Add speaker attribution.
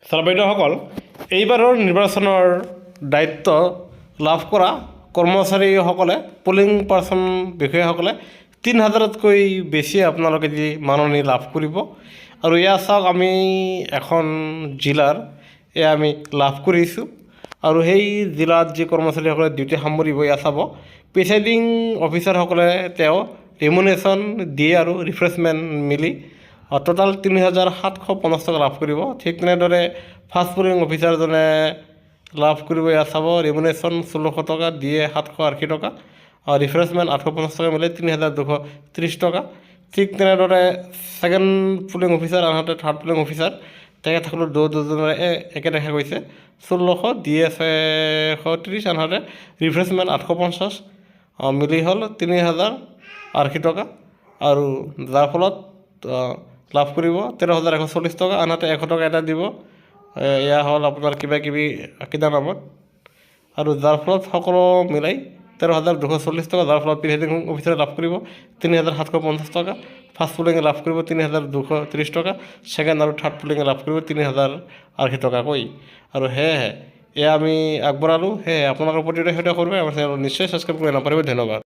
Speaker 1: Sir বাইদেউসকল, এইবাৰৰ নিৰ্বাচনৰ দায়িত্ব লাভ কৰা কৰ্মচাৰীসকলে পলিং পাৰ্চন বিষয়াসকলে ৩,০০০তকৈ বেছি আপোনালোকে যি মাননি লাভ কৰিব। আৰু এয়া চাওক, আমি এখন জিলাৰ এয়া আমি লাভ কৰিছোঁ। আৰু সেই জিলাত যি কৰ্মচাৰীসকলে ডিউটি সামৰিব, এয়া চাব প্ৰিচাইডিং অফিচাৰসকলে তেওঁ ৰেমুনেশ্যন দিয়ে আৰু ৰিফ্ৰেছমেণ্ট মিলি টোটাল ৩,৭৫০ টকা লাভ কৰিব। ঠিক তেনেদৰে ফাৰ্ষ্ট পলিং অফিচাৰজনে লাভ কৰিব, এয়া চাব ৰেমুনেশ্যন ১৬০০ টকা, দিয়ে ৭৮০ টকা, আৰু ৰিফ্ৰেছমেণ্ট ৮৫০ টকা মিলে ৩,২৩০ টকা। ঠিক তেনেদৰে ছেকেণ্ড পলিং অফিচাৰ, আনহাতে থাৰ্ড পলিং অফিচাৰ তেখেতসকলৰ দুজনৰে একে দেখা গৈছে, ১৬০০, দিয়ে ৬৩০, আনহাতে ৰিফ্ৰেছমেণ্ট ৮৫০ মিলি হ'ল ৩,০৮০ টকা। আৰু যাৰ ফলত লাভ কৰিব ১৩,১৪০ টকা, আনহাতে ১০০ টকা এটা দিব, এয়া হ'ল আপোনাৰ কিবাকিবি কিনা নামত। আৰু যাৰ ফলত সকলো মিলাই ১৩,২৪০ টকা, যাৰ ফলত প্ৰিচাইডিং অফিচাৰে লাভ কৰিব ৩,৭৫০ টকা, ফাৰ্ষ্ট পলিঙে লাভ কৰিব ৩,২৩০ টকা, ছেকেণ্ড আৰু থাৰ্ড পলিঙে লাভ কৰিব ৩,০৮০ টকাকৈ। আৰু সেয়েহে এয়া আমি আগবঢ়ালোঁ। সেয়েহে আপোনালোকৰ প্ৰতি সৈতে কৰিব, আমাৰ চেনেলটো নিশ্চয় ছাবস্ক্ৰাইব কৰি নাপাহৰিব। ধন্যবাদ।